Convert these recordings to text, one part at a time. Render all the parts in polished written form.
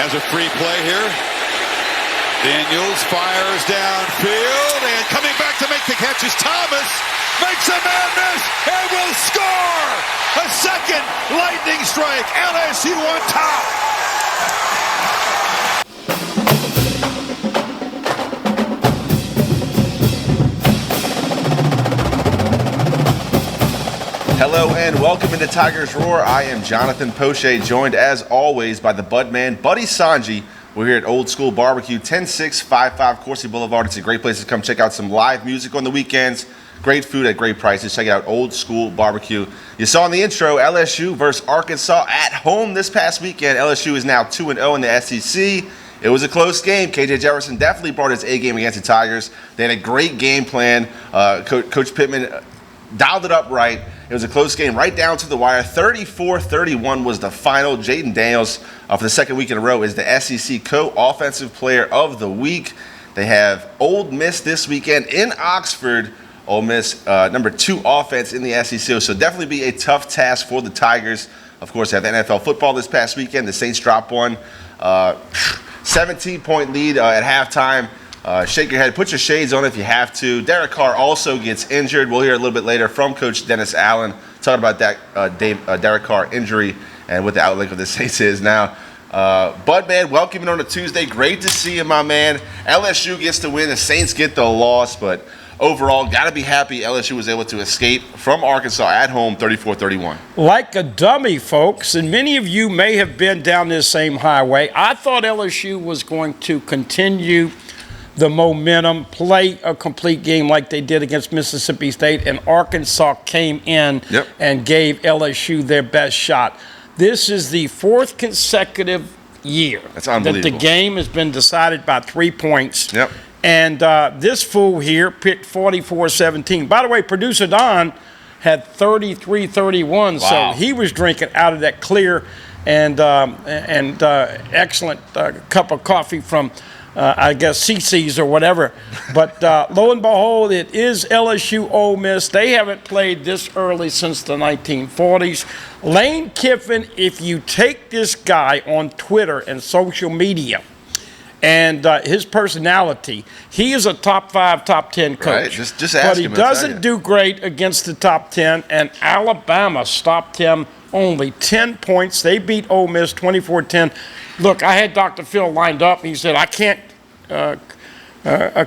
has a free play here. Daniels fires downfield, and coming back to make the catch is Thomas. Makes a man miss and will score! A second lightning strike. LSU on top. Hello and welcome into Tigers Roar. I am Jonathan Poche, joined as always by the Budman, Buddy Sanji. We're here at Old School Barbecue, 10655 Coursey Boulevard. It's a great place to come check out some live music on the weekends. Great food at great prices. Check out Old School Barbecue. You saw in the intro, LSU versus Arkansas at home this past weekend. LSU is now 2-0 in the SEC. It was a close game. KJ Jefferson definitely brought his A game against the Tigers. They had a great game plan. Coach Pittman dialed it up right. It was a close game right down to the wire. 34-31 was the final. Jaden Daniels, for the second week in a row, is the SEC Co-Offensive Player of the Week. They have Ole Miss this weekend in Oxford. Ole Miss, number 2 offense in the SEC. So definitely be a tough task for the Tigers. Of course, they have NFL football this past weekend. The Saints drop one. 17-point lead at halftime. Shake your head. Put your shades on if you have to. Derek Carr also gets injured. We'll hear a little bit later from Coach Dennis Allen talking about that Derek Carr injury and what the outlook of the Saints is now. Budman, welcome in on a Tuesday. Great to see you, my man. LSU gets the win. The Saints get the loss, but overall, got to be happy LSU was able to escape from Arkansas at home 34-31. Like a dummy, folks, and many of you may have been down this same highway. I thought LSU was going to continue the momentum, play a complete game like they did against Mississippi State, and Arkansas came in and gave LSU their best shot. This is the 4th consecutive year that the game has been decided by 3 points. Yep. And this fool here picked 44-17. By the way, producer Don had 33-31, so he was drinking out of that clear and excellent cup of coffee from I guess CC's or whatever. But lo and behold, it is LSU Ole Miss. They haven't played this early since the 1940s. Lane Kiffin, if you take this guy on Twitter and social media and his personality, he is a top 5, top 10 coach. Right, just ask him. But he doesn't do great against the top 10, and Alabama stopped him only 10 points. They beat Ole Miss 24-10. Look, I had Dr. Phil lined up. He said, I can't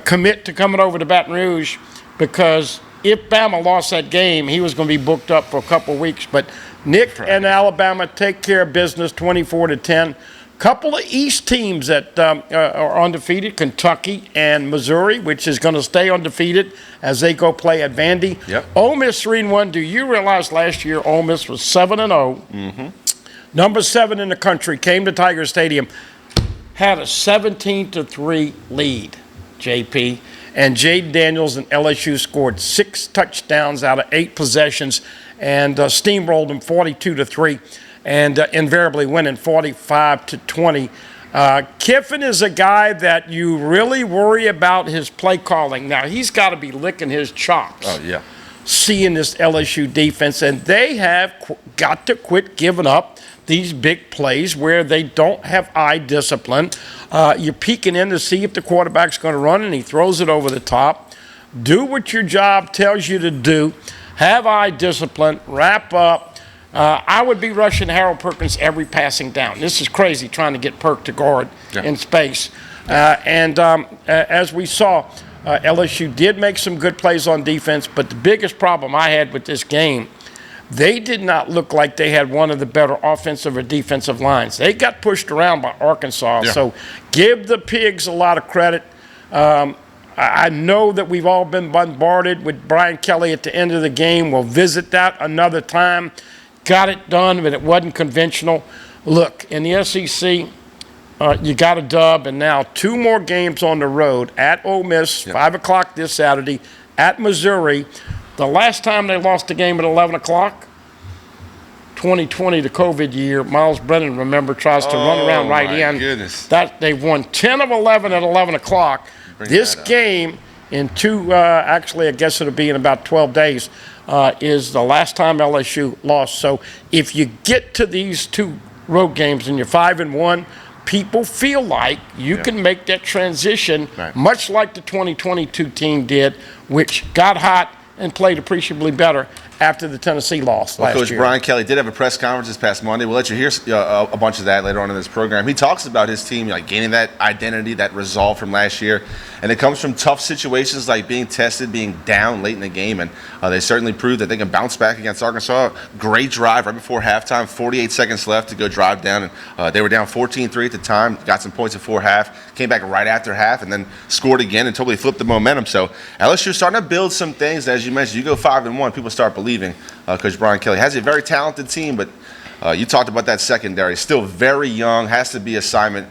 commit to coming over to Baton Rouge because if Bama lost that game, he was going to be booked up for a couple of weeks. But Nick and Alabama take care of business 24-10. Couple of East teams that are undefeated, Kentucky and Missouri, which is going to stay undefeated as they go play at Vandy. Yep. Ole Miss 3-1. Do you realize last year Ole Miss was 7-0? Mm-hmm. Number 7 in the country, came to Tiger Stadium, had a 17-3 lead, JP. And Jaden Daniels and LSU scored 6 touchdowns out of 8 possessions and steamrolled them 42-3 and invariably winning 45-20. Kiffin is a guy that you really worry about his play calling. Now, he's got to be licking his chops. Oh, yeah. Seeing this LSU defense, and they have got to quit giving up these big plays where they don't have eye discipline. You're peeking in to see if the quarterback's going to run, and he throws it over the top. Do what your job tells you to do. Have eye discipline. Wrap up. I would be rushing Harold Perkins every passing down. This is crazy trying to get Perk to guard in space. As we saw, LSU did make some good plays on defense, but the biggest problem I had with this game, they did not look like they had one of the better offensive or defensive lines. They got pushed around by Arkansas, so give the Pigs a lot of credit. I know that we've all been bombarded with Brian Kelly at the end of the game. We'll visit that another time. Got it done, but it wasn't conventional. Look, in the SEC, you got a dub, and now 2 more games on the road at Ole Miss, 5 o'clock this Saturday, at Missouri. The last time they lost a game at 11 o'clock, 2020, the COVID year, Miles Brennan, remember, tries to run around right in. Goodness. They've won 10 of 11 at 11 o'clock. This game in actually, I guess it'll be in about 12 days, is the last time LSU lost. So if you get to these 2 road games and you're 5-1, people feel like you can make that transition, Right. much like the 2022 team did, which got hot and played appreciably better after the Tennessee loss last Coach year. Brian Kelly did have a press conference this past Monday. We'll let you hear a bunch of that later on in this program. He talks about his team like gaining that identity, that resolve from last year, and it comes from tough situations like being tested, being down late in the game, and they certainly proved that they can bounce back against Arkansas. Great drive right before halftime, 48 seconds left to go drive down, and they were down 14-3 at the time, got some points before half, came back right after half, and then scored again and totally flipped the momentum. So LSU's starting to build some things. As you mentioned, you go 5-1, people start believing. Coach Brian Kelly has a very talented team, but you talked about that secondary. Still very young, has to be assignment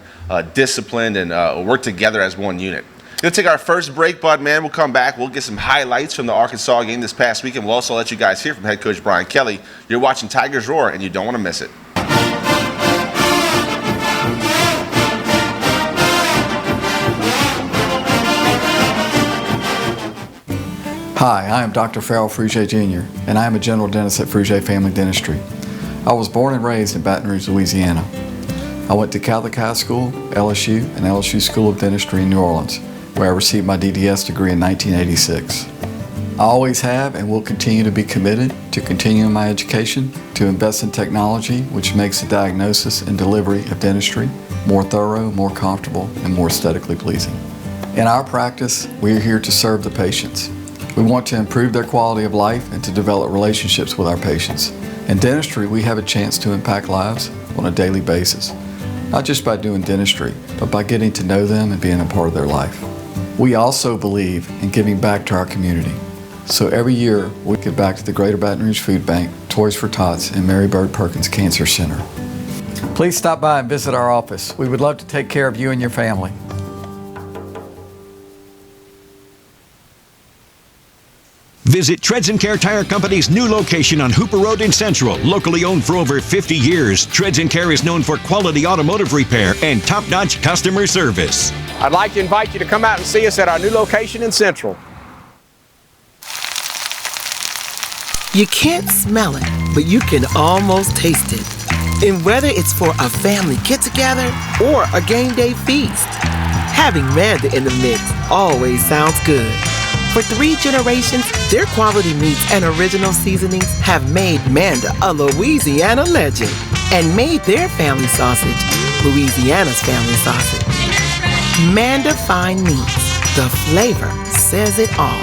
disciplined and work together as one unit. We'll take our first break, Bud, man. We'll come back. We'll get some highlights from the Arkansas game this past week, and we'll also let you guys hear from head coach Brian Kelly. You're watching Tigers Roar, and you don't want to miss it. Hi, I am Dr. Farrell Frugier Jr., and I am a general dentist at Frugier Family Dentistry. I was born and raised in Baton Rouge, Louisiana. I went to Catholic High School, LSU, and LSU School of Dentistry in New Orleans, where I received my DDS degree in 1986. I always have and will continue to be committed to continuing my education, to invest in technology which makes the diagnosis and delivery of dentistry more thorough, more comfortable, and more aesthetically pleasing. In our practice, we are here to serve the patients. We want to improve their quality of life and to develop relationships with our patients. In dentistry, we have a chance to impact lives on a daily basis, not just by doing dentistry, but by getting to know them and being a part of their life. We also believe in giving back to our community. So every year, we give back to the Greater Baton Rouge Food Bank, Toys for Tots, and Mary Bird Perkins Cancer Center. Please stop by and visit our office. We would love to take care of you and your family. Visit Treads & Care Tire Company's new location on Hooper Road in Central. Locally owned for over 50 years, Treads & Care is known for quality automotive repair and top-notch customer service. I'd like to invite you to come out and see us at our new location in Central. You can't smell it, but you can almost taste it. And whether it's for a family get-together or a game day feast, having Manda in the mix always sounds good. For 3 generations, their quality meats and original seasonings have made Manda a Louisiana legend and made their family sausage Louisiana's family sausage. Manda Fine Meats. The flavor says it all.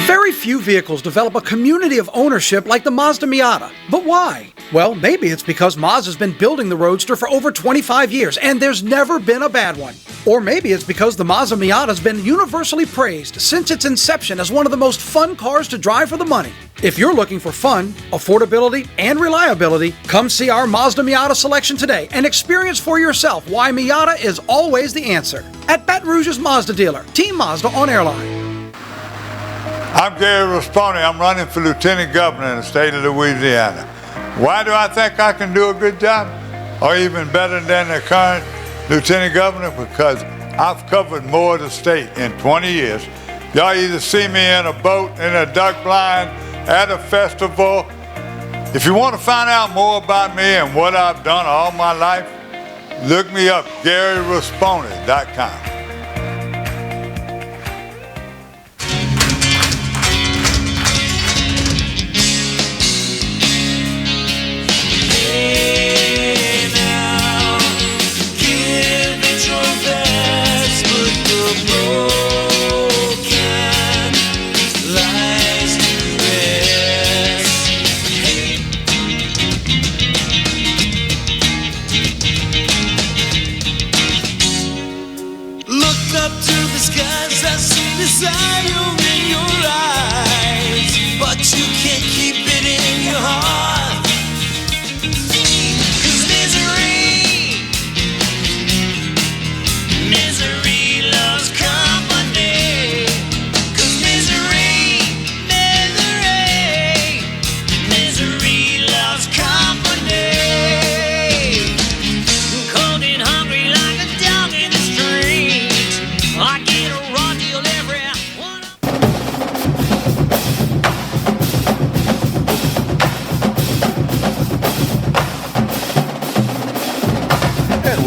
Very few vehicles develop a community of ownership like the Mazda Miata. But why? Well, maybe it's because Mazda's been building the Roadster for over 25 years and there's never been a bad one. Or maybe it's because the Mazda Miata's been universally praised since its inception as one of the most fun cars to drive for the money. If you're looking for fun, affordability, and reliability, come see our Mazda Miata selection today and experience for yourself why Miata is always the answer. At Baton Rouge's Mazda dealer, Team Mazda on Airline. I'm Gary Rasponi. I'm running for Lieutenant Governor in the state of Louisiana. Why do I think I can do a good job? Or even better than the current Lieutenant Governor? Because I've covered more of the state in 20 years. Y'all either see me in a boat, in a duck blind, at a festival. If you want to find out more about me and what I've done all my life, look me up, GaryRasponi.com.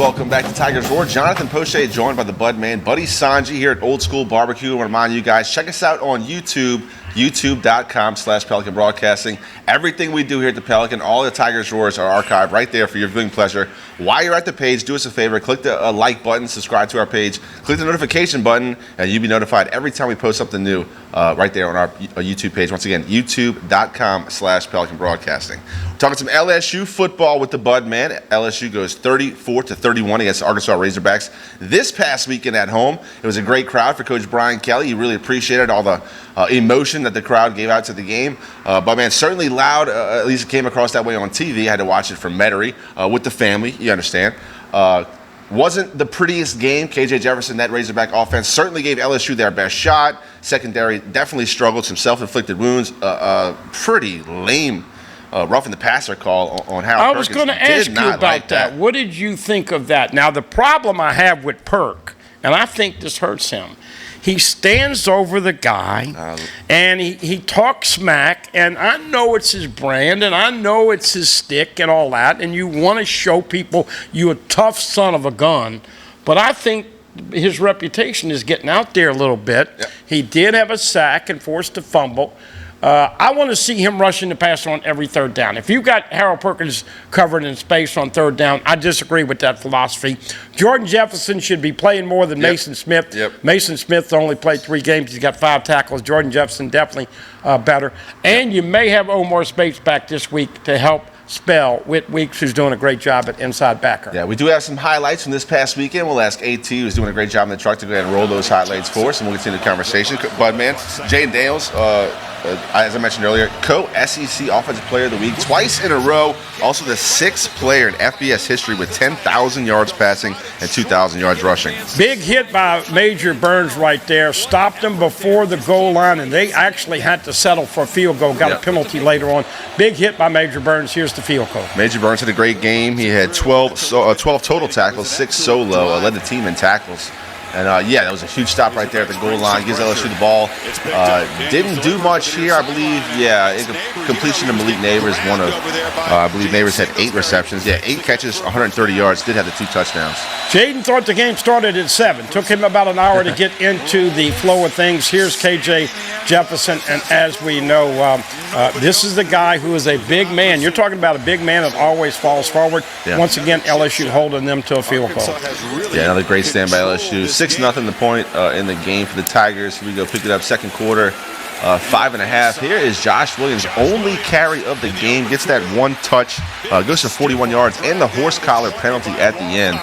welcome back to Tigers Roar. Jonathan Poche joined by the Bud Man, Buddy Sanji here at Old School Barbecue. I want to remind you guys, check us out on YouTube, youtube.com/Pelican Broadcasting. Everything we do here at the Pelican, all the Tigers Roars are archived right there for your viewing pleasure. While you're at the page, do us a favor, click the like button, subscribe to our page, click the notification button, and you'll be notified every time we post something new right there on our YouTube page. Once again, youtube.com/Pelican Broadcasting. Talking some LSU football with the Bud Man. LSU goes 34-31 against the Arkansas Razorbacks this past weekend at home. It was a great crowd for Coach Brian Kelly. He really appreciated all the emotion that the crowd gave out to the game. Bud Man, certainly loud, at least it came across that way on TV. I had to watch it from Metairie with the family, you understand. Wasn't the prettiest game. KJ Jefferson, that Razorback offense, certainly gave LSU their best shot. Secondary definitely struggled, some self-inflicted wounds. Pretty lame roughing the passer call on how I was going to ask you about that. What did you think of that? Now, the problem I have with Perk, and I think this hurts him, he stands over the guy and he talks smack, and I know it's his brand and I know it's his stick and all that, and you want to show people you a tough son of a gun, but I think his reputation is getting out there a little bit. Yep. He did have a sack and forced a fumble. I want to see him rushing the passer on every third down. If you've got Harold Perkins covered in space on third down, I disagree with that philosophy. Jordan Jefferson should be playing more than Mason Smith. Yep. Mason Smith only played 3 games. He's got 5 tackles. Jordan Jefferson definitely better. And you may have Omar Spates back this week to help spell Whit Weeks, who's doing a great job at inside backer. Yeah, we do have some highlights from this past weekend. We'll ask AT, who's doing a great job in the truck, to go ahead and roll those highlights for us, and we'll continue the conversation. Bud Man, Jaden Daniels, as I mentioned earlier, co-SEC Offensive Player of the Week twice in a row. Also the 6th player in FBS history with 10,000 yards passing and 2,000 yards rushing. Big hit by Major Burns right there. Stopped him before the goal line, and they actually had to settle for a field goal. Got a penalty later on. Big hit by Major Burns. Here's the field goal. Major Burns had a great game. He had 12 total tackles, 6 solo. Led the team in tackles. And, that was a huge stop right there at the goal line. Gives LSU the ball. Didn't do much here, I believe. Completion to Malik Neighbors, one of, I believe Neighbors had 8 receptions. 8 catches, 130 yards, did have the 2 touchdowns. Jaden thought the game started at 7. Took him about an hour to get into the flow of things. Here's KJ Jefferson, and as we know, this is the guy who is a big man. You're talking about a big man that always falls forward. Yeah. Once again, LSU holding them to a field goal. Yeah, another great stand by LSU. 6-0 the point in the game for the Tigers. Here we go, pick it up, second quarter, 5.5. Here is Josh Williams' only carry of the game. Gets that 1 touch, goes for 41 yards, and the horse collar penalty at the end.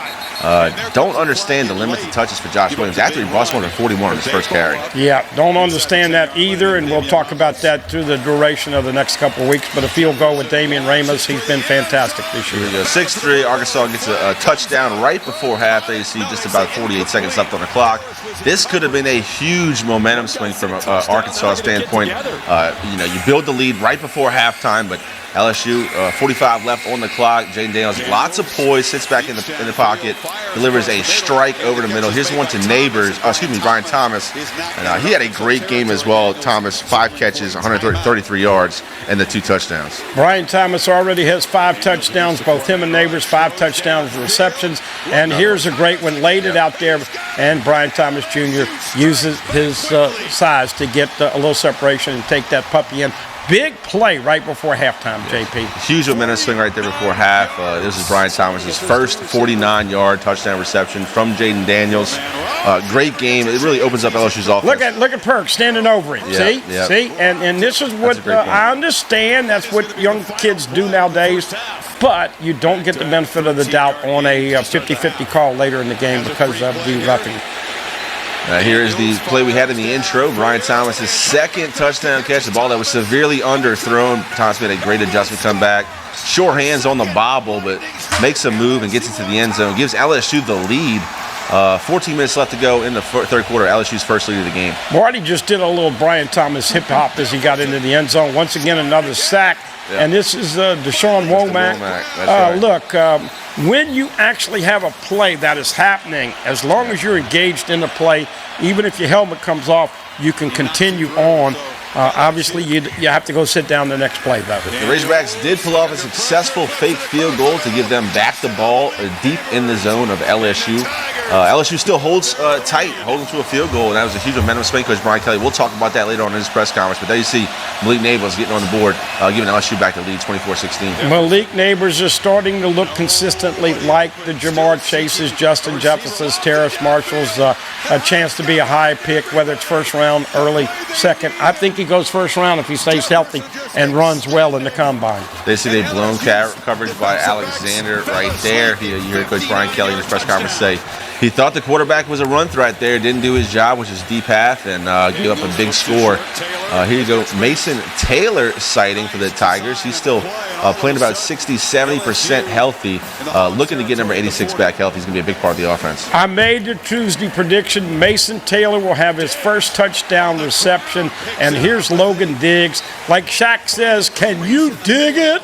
Don't understand the limited touches for Josh Williams after he bust one for 41 on his first carry. Yeah, don't understand that either, and we'll talk about that through the duration of the next couple of weeks. But a field goal with Damian Ramos, he's been fantastic this year. Here we go, 6-3. Arkansas gets a touchdown right before half. They see just about 48 seconds left on the clock. This could have been a huge momentum swing from Arkansas' standpoint. You build the lead right before halftime, but LSU, 45 left on the clock. Jaden Daniels, lots of poise, sits back in the pocket, delivers a strike over the middle. Here's one to Brian Thomas. And he had a great game as well. Thomas, 5 catches, 133 yards, and the 2 touchdowns. Brian Thomas already has 5 touchdowns, both him and Neighbors, 5 touchdowns receptions. And here's a great one, laid it out there, and Brian Thomas Jr. uses his size to get a little separation and take that puppy in. Big play right before halftime, JP. Huge momentum swing right there before half. This is Brian Thomas' first 49-yard touchdown reception from Jaden Daniels. Great game. It really opens up LSU's offense. Look at Perk standing over him. See? And this is what I understand. That's what young kids do nowadays. But you don't get the benefit of the doubt on a 50-50 call later in the game because of the roughing. Here is the play we had in the intro. Brian Thomas' 2nd touchdown catch, the ball that was severely underthrown. Thomas made a great adjustment, come back. Sure hands on the bobble, but makes a move and gets into the end zone. Gives LSU the lead. 14 minutes left to go in the third quarter. LSU's first lead of the game. Marty just did a little Brian Thomas hip-hop as he got into the end zone. Once again, another sack. Yeah. And this is Deshaun Womack. Right. Look, when you actually have a play that is happening, as long as you're engaged in the play, even if your helmet comes off, you can continue on. Obviously, you have to go sit down the next play, though. The Razorbacks did pull off a successful fake field goal to give them back the ball deep in the zone of LSU. LSU still holds tight, holding to a field goal, and that was a huge momentum swing. Coach Brian Kelly, we'll talk about that later on in his press conference, but there you see Malik Neighbors getting on the board, giving LSU back the lead 24-16. Malik Neighbors is starting to look consistently like the Jamar Chases, Justin Jeffersons, Terrace Marshalls, a chance to be a high pick, whether it's first round, early, second. I think he goes first round if he stays healthy and runs well in the combine. They see they've blown coverage by Alexander right there. You hear Coach Brian Kelly in his press conference say he thought the quarterback was a run threat there, didn't do his job, which is deep path, and gave up a big score. Here you go, Mason Taylor sighting for the Tigers. He's still playing about 60-70% healthy, looking to get number 86 back healthy. He's going to be a big part of the offense. I made the Tuesday prediction. Mason Taylor will have his first touchdown reception, and here's Logan Diggs. Like Shaq says, can you dig it?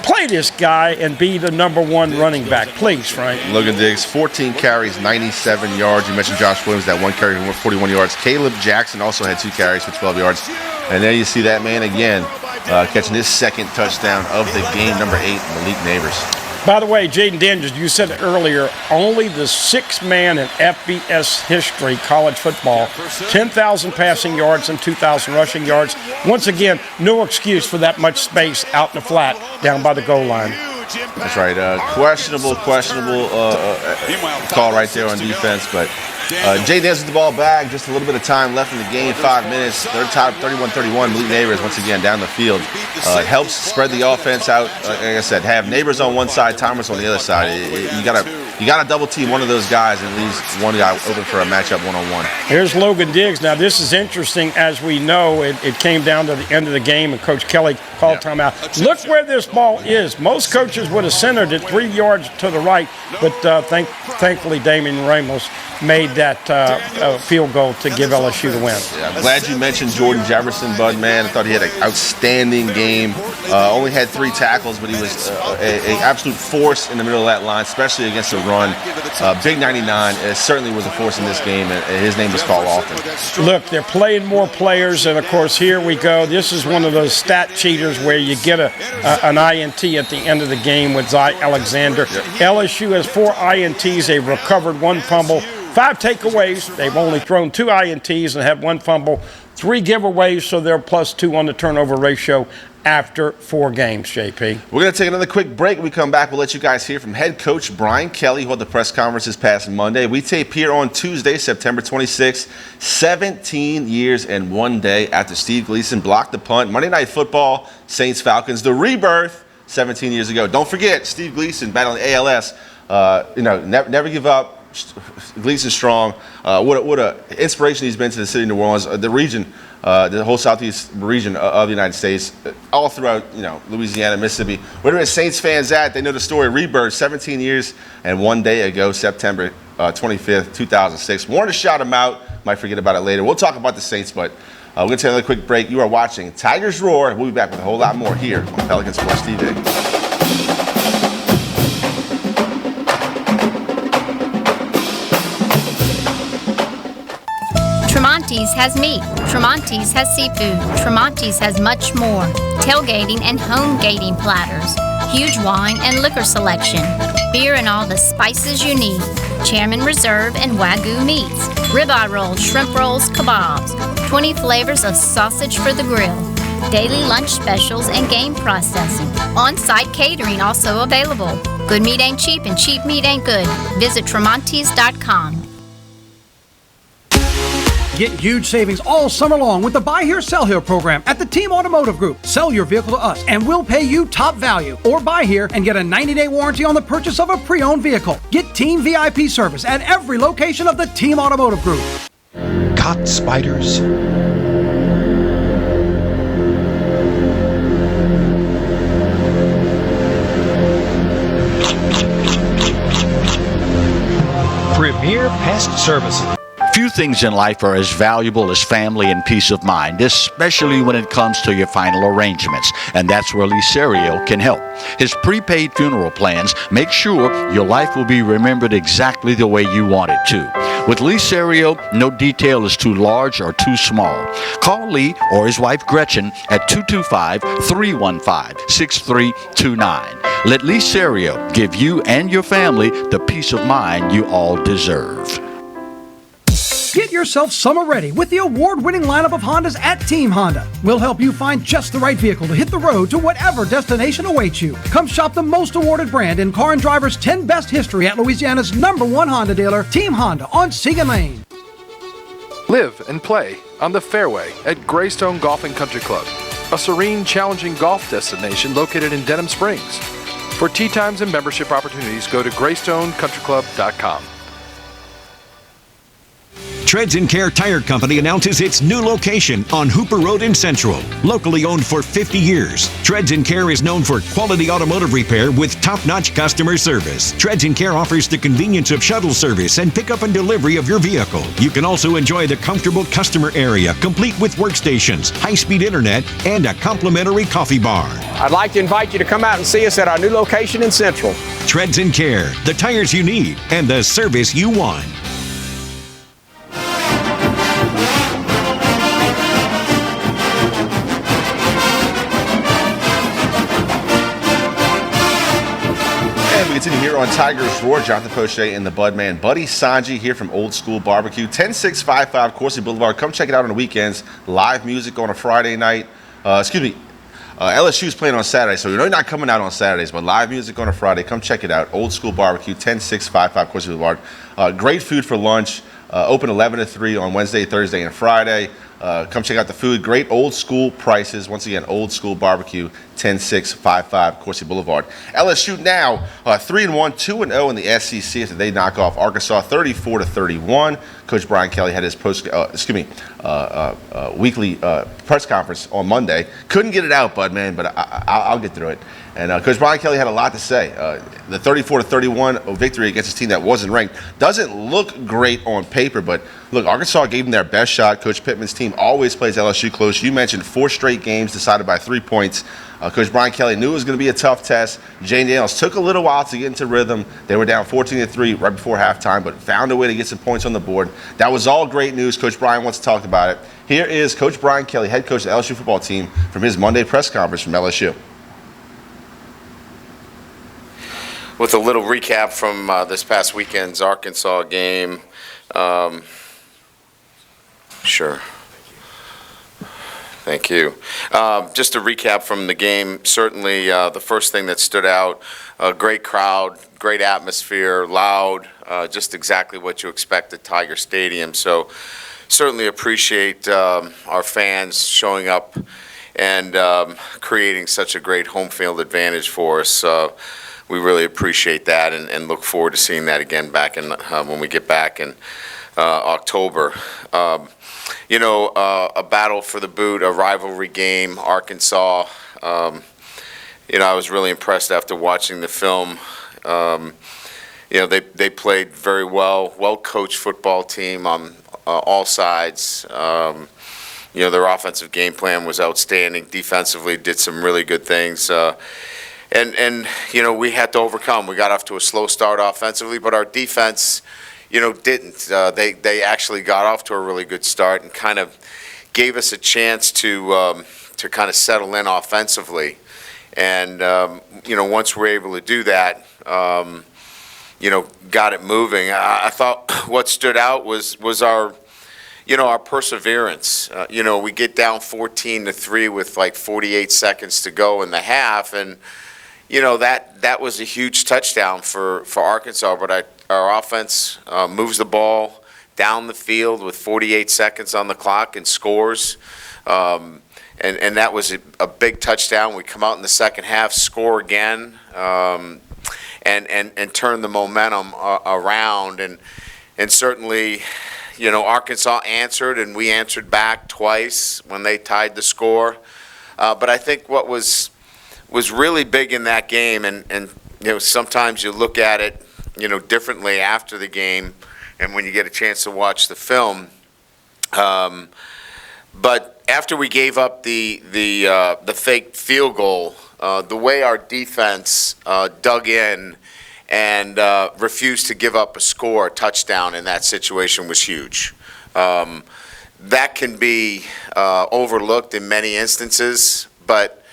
Play this guy and be the number one running back, please, Frank. Logan Diggs, 14 carries, 97 yards. You mentioned Josh Williams, that one carry for 41 yards. Caleb Jackson also had 2 carries for 12 yards. And there you see that man again, catching his second touchdown of the game, number 8, Malik Neighbors. By the way, Jaden Daniels, you said it earlier, only the 6th man in FBS history, college football, 10,000 passing yards and 2,000 rushing yards. Once again, no excuse for that much space out in the flat down by the goal line. That's right. Questionable call right there on defense, but Jay Daniels with the ball back. Just a little bit of time left in the game, 5 minutes. Third time, 31-31. Malik Neighbors once again down the field. It helps spread the offense out. Like I said, have Neighbors on one side, Thomas on the other side. You gotta double team one of those guys and leaves one guy open for a matchup one-on-one. Here's Logan Diggs. Now this is interesting. As we know, it came down to the end of the game, and Coach Kelly called timeout. Look where this ball is. Most coaches would have centered it 3 yards to the right, but thankfully Damian Ramos made that field goal to give LSU the win. Yeah, I'm glad you mentioned Jordan Jefferson, Bud, man. I thought he had an outstanding game. Only had 3 tackles, but he was an absolute force in the middle of that line, especially against the run. Big 99 certainly was a force in this game, and his name was called often. Look, they're playing more players, and of course, here we go. This is one of those stat cheaters where you get an INT at the end of the game with Zy Alexander. Yep. LSU has 4 INTs. They've recovered 1 fumble. 5 takeaways. They've only thrown 2 INTs and had 1 fumble, 3 giveaways, so they're +2 on the turnover ratio after 4 games, JP. We're going to take another quick break. When we come back, we'll let you guys hear from head coach Brian Kelly, who had the press conference this past Monday. We tape here on Tuesday, September 26th, 17 years and 1 day after Steve Gleason blocked the punt. Monday Night Football, Saints-Falcons, the rebirth 17 years ago. Don't forget, Steve Gleason battling ALS. Never give up. Gleason strong. What a inspiration he's been to the city of New Orleans, the region, the whole southeast region of the United States, all throughout Louisiana, Mississippi. Where are Saints fans at? They know the story. Rebirth 17 years and 1 day ago, September 25th, 2006. Wanted to shout him out. Might forget about it later. We'll talk about the Saints, but we're going to take another quick break. You are watching Tigers Roar. We'll be back with a whole lot more here on Pelican Sports TV. Tremonti's has meat. Tremonti's has seafood. Tremonti's has much more. Tailgating and home gating platters. Huge wine and liquor selection. Beer and all the spices you need. Chairman Reserve and Wagyu meats. Ribeye rolls, shrimp rolls, kebabs. 20 flavors of sausage for the grill. Daily lunch specials and game processing. On-site catering also available. Good meat ain't cheap and cheap meat ain't good. Visit Tremonti's.com. Get huge savings all summer long with the Buy Here, Sell Here program at the Team Automotive Group. Sell your vehicle to us and we'll pay you top value. Or buy here and get a 90-day warranty on the purchase of a pre-owned vehicle. Get Team VIP service at every location of the Team Automotive Group. Caught spiders. Premier Pest Services. Few things in life are as valuable as family and peace of mind, especially when it comes to your final arrangements, and that's where Lee Serio can help. His prepaid funeral plans make sure your life will be remembered exactly the way you want it to. With Lee Serio, no detail is too large or too small. Call Lee or his wife Gretchen at 225-315-6329. Let Lee Serio give you and your family the peace of mind you all deserve. Get yourself summer ready with the award-winning lineup of Hondas at Team Honda. We'll help you find just the right vehicle to hit the road to whatever destination awaits you. Come shop the most awarded brand in Car and Driver's 10 Best history at Louisiana's #1 Honda dealer, Team Honda on Segan Lane. Live and play on the fairway at Greystone Golf and Country Club, a serene, challenging golf destination located in Denham Springs. For tee times and membership opportunities, go to GreystonecountryClub.com. Treads & Care Tire Company announces its new location on Hooper Road in Central. Locally owned for 50 years, Treads & Care is known for quality automotive repair with top-notch customer service. Treads & Care offers the convenience of shuttle service and pickup and delivery of your vehicle. You can also enjoy the comfortable customer area, complete with workstations, high-speed internet, and a complimentary coffee bar. I'd like to invite you to come out and see us at our new location in Central. Treads & Care, the tires you need and the service you want. We continue here on Tigers Roar. Jonathan Poche and the Budman Buddy Sanji here from Old School Barbecue, 10655 Coursey Boulevard. Come check it out on the weekends. Live music on a Friday night. LSU's playing on Saturday, so you're not coming out on Saturdays, but live music on a Friday. Come check it out. Old School Barbecue, 10655 Coursey Boulevard. Great food for lunch. Open 11 to 3 on Wednesday, Thursday, and Friday. Come check out the food. Great old school prices. Once again, Old School Barbecue, 10655 Coursey Boulevard. LSU now 3-1, 2-0 in the SEC after they knock off Arkansas 34-31. Coach Brian Kelly had his weekly press conference on Monday. Couldn't get it out, Bud, man, but I'll get through it. And Coach Brian Kelly had a lot to say. The 34-31 victory against a team that wasn't ranked doesn't look great on paper, but look, Arkansas gave them their best shot. Coach Pittman's team always plays LSU close. You mentioned 4 straight games decided by 3 points. Coach Brian Kelly knew it was going to be a tough test. Jane Daniels took a little while to get into rhythm. They were down 14-3 right before halftime, but found a way to get some points on the board. That was all great news. Coach Brian wants to talk about it. Here is Coach Brian Kelly, head coach of the LSU football team, from his Monday press conference from LSU. With a little recap from this past weekend's Arkansas game. Sure. Thank you. Just a recap from the game. Certainly the first thing that stood out, a great crowd, great atmosphere, loud, just exactly what you expect at Tiger Stadium. So certainly appreciate our fans showing up and creating such a great home field advantage for us. We really appreciate that and look forward to seeing that again back in when we get back in October. A battle for the boot, a rivalry game, Arkansas. I was really impressed after watching the film. They played very well-coached football team on all sides. Their offensive game plan was outstanding. Defensively, did some really good things. And we had to overcome. We got off to a slow start offensively, but our defense, didn't. They actually got off to a really good start and kind of gave us a chance to kind of settle in offensively. And once we're able to do that, got it moving. I thought what stood out was our perseverance. We get down 14-3 with like 48 seconds to go in the half, and that was a huge touchdown for Arkansas, but our offense moves the ball down the field with 48 seconds on the clock and scores. And that was a big touchdown. We come out in the second half, score again, and turn the momentum around. And certainly, Arkansas answered, and we answered back twice when they tied the score. But I think what was really big in that game, and sometimes you look at it, differently after the game. and when you get a chance to watch the film. But after we gave up the fake field goal, the way our defense dug in and refused to give up a touchdown in that situation was huge. That can be overlooked in many instances, but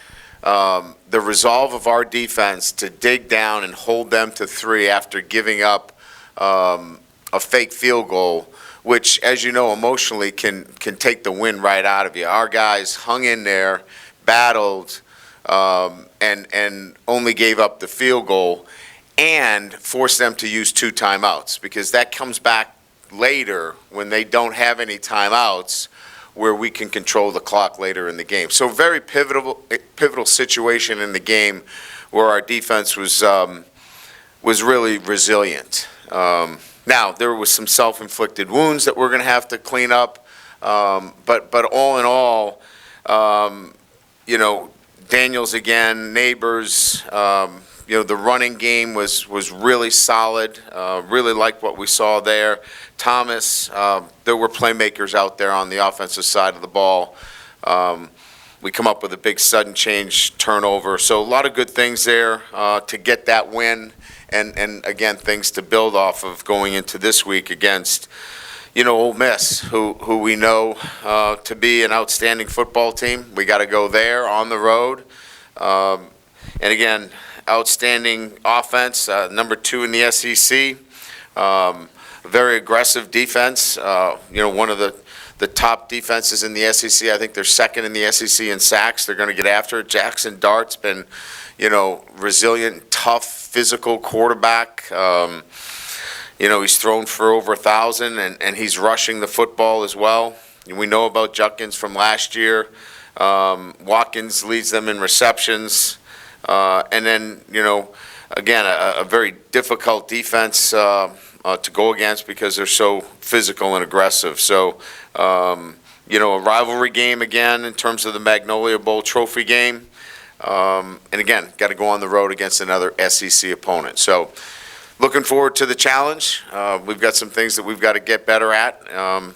the resolve of our defense to dig down and hold them to 3 after giving up a fake field goal, which, as you know, emotionally can take the wind right out of you. Our guys hung in there, battled, and only gave up the field goal and forced them to use 2 timeouts, because that comes back later when they don't have any timeouts, where we can control the clock later in the game. So very pivotal situation in the game where our defense was really resilient. Now, there was some self-inflicted wounds that we're going to have to clean up, but all in all, Daniels again, Neighbors, the running game was really solid. Really liked what we saw there. Thomas, there were playmakers out there on the offensive side of the ball. We come up with a big sudden change turnover. So a lot of good things there to get that win. And again, things to build off of going into this week against, Ole Miss, who we know to be an outstanding football team. We got to go there on the road. And again, outstanding offense, number 2 in the SEC. Very aggressive defense. One of the top defenses in the SEC. I think they're second in the SEC in sacks. They're going to get after it. Jackson Dart's been, resilient, tough, physical quarterback. He's thrown for over 1,000, and he's rushing the football as well. We know about Judkins from last year. Watkins leads them in receptions. And then, again, a very difficult defense to go against because they're so physical and aggressive. So, a rivalry game again in terms of the Magnolia Bowl trophy game. And again, got to go on the road against another SEC opponent. So, looking forward to the challenge. We've got some things that we've got to get better at,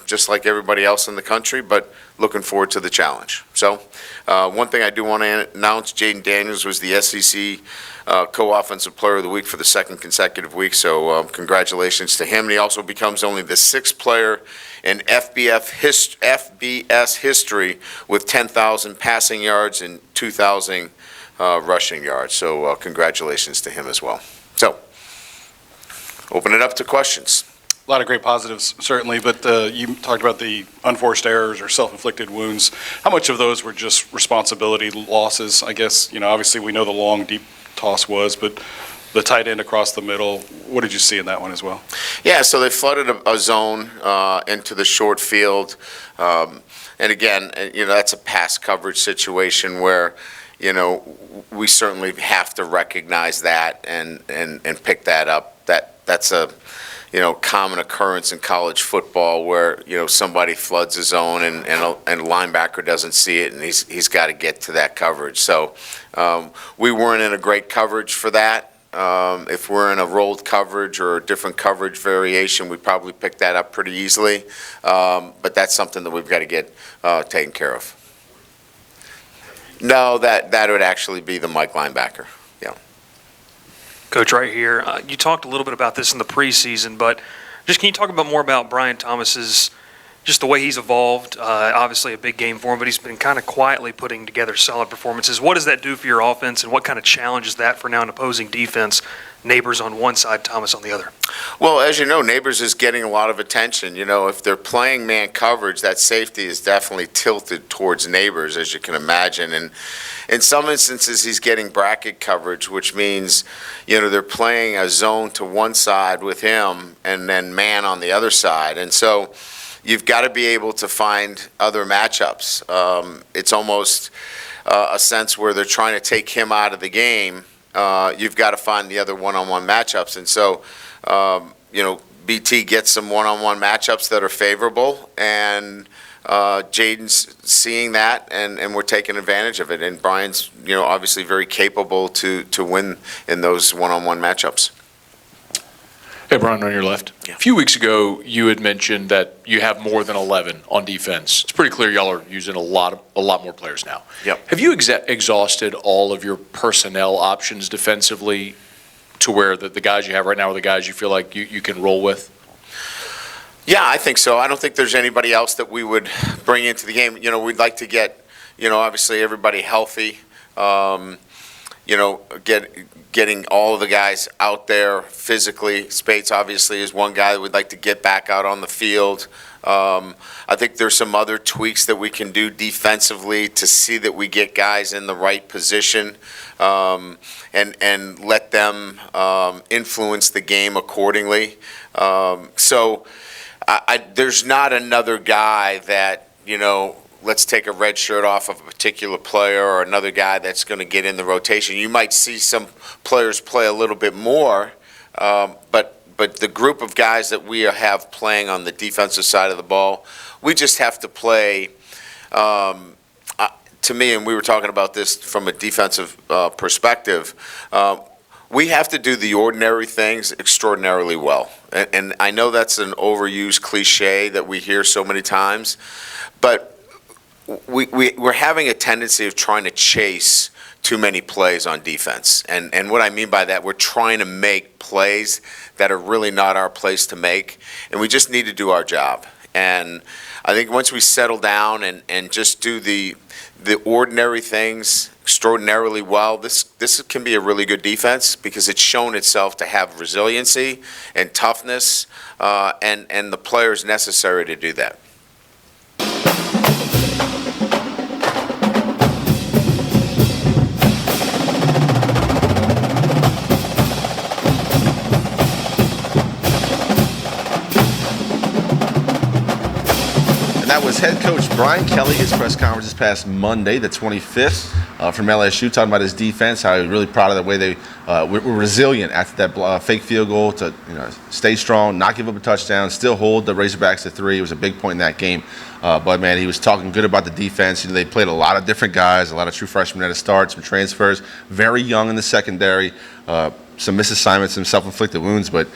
just like everybody else in the country, but looking forward to the challenge. So, one thing I do want to announce, Jaden Daniels was the SEC Co-Offensive Player of the Week for the 2nd consecutive week, so congratulations to him. And he also becomes only the 6th player in FBS history with 10,000 passing yards and 2,000 rushing yards. So congratulations to him as well. So, open it up to questions. A lot of great positives, certainly, but you talked about the unforced errors or self-inflicted wounds. How much of those were just responsibility losses? I guess, obviously we know the long, deep toss was, but the tight end across the middle, what did you see in that one as well? Yeah, so they flooded a zone into the short field. And again, that's a pass coverage situation where, we certainly have to recognize that and pick that up. That's a common occurrence in college football where somebody floods a zone and a linebacker doesn't see it, and he's got to get to that coverage. So we weren't in a great coverage for that. If we're in a rolled coverage or a different coverage variation, we probably pick that up pretty easily. But that's something that we've got to get taken care of. No, that would actually be the Mike linebacker. Coach, right here, you talked a little bit about this in the preseason, but just can you talk more about Brian Thomas's, just the way he's evolved? Obviously a big game for him, but he's been kind of quietly putting together solid performances. What does that do for your offense, and what kind of challenge is that for now an opposing defense? Neighbors on one side, Thomas on the other. Well, as you know, Neighbors is getting a lot of attention. If they're playing man coverage, that safety is definitely tilted towards Neighbors, as you can imagine. And in some instances, he's getting bracket coverage, which means, they're playing a zone to one side with him and then man on the other side. And so you've got to be able to find other matchups. It's almost a sense where they're trying to take him out of the game. You've got to find the other one-on-one matchups. And so, BT gets some one-on-one matchups that are favorable, and Jaden's seeing that, and we're taking advantage of it. And Brian's, obviously very capable to win in those one-on-one matchups. Hey, Brian, on your left. A few weeks ago, you had mentioned that you have more than 11 on defense. It's pretty clear y'all are using a lot more players now. Yep. Have you exhausted all of your personnel options defensively to where the guys you have right now are the guys you feel like you can roll with? Yeah, I think so. I don't think there's anybody else that we would bring into the game. You know, we'd like to get, obviously everybody healthy. Getting all of the guys out there physically. Spates obviously is one guy that we'd like to get back out on the field. I think there's some other tweaks that we can do defensively to see that we get guys in the right position and let them influence the game accordingly. There's not another guy that, let's take a red shirt off of a particular player or another guy that's going to get in the rotation. You might see some players play a little bit more, but the group of guys that we have playing on the defensive side of the ball, we just have to play, to me, and we were talking about this from a defensive perspective, we have to do the ordinary things extraordinarily well. And I know that's an overused cliche that we hear so many times, but we're having a tendency of trying to chase too many plays on defense. And what I mean by that, we're trying to make plays that are really not our place to make, and we just need to do our job. And I think once we settle down and just do the ordinary things extraordinarily well, this can be a really good defense because it's shown itself to have resiliency and toughness and the players necessary to do that. That was head coach Brian Kelly, his press conference this past Monday, the 25th, from LSU, talking about his defense, how he's really proud of the way they were resilient after that fake field goal to stay strong, not give up a touchdown, still hold the Razorbacks to 3. It was a big point in that game. But, man, he was talking good about the defense. They played a lot of different guys, a lot of true freshmen at the start, some transfers, very young in the secondary, some misassignments, some self-inflicted wounds, but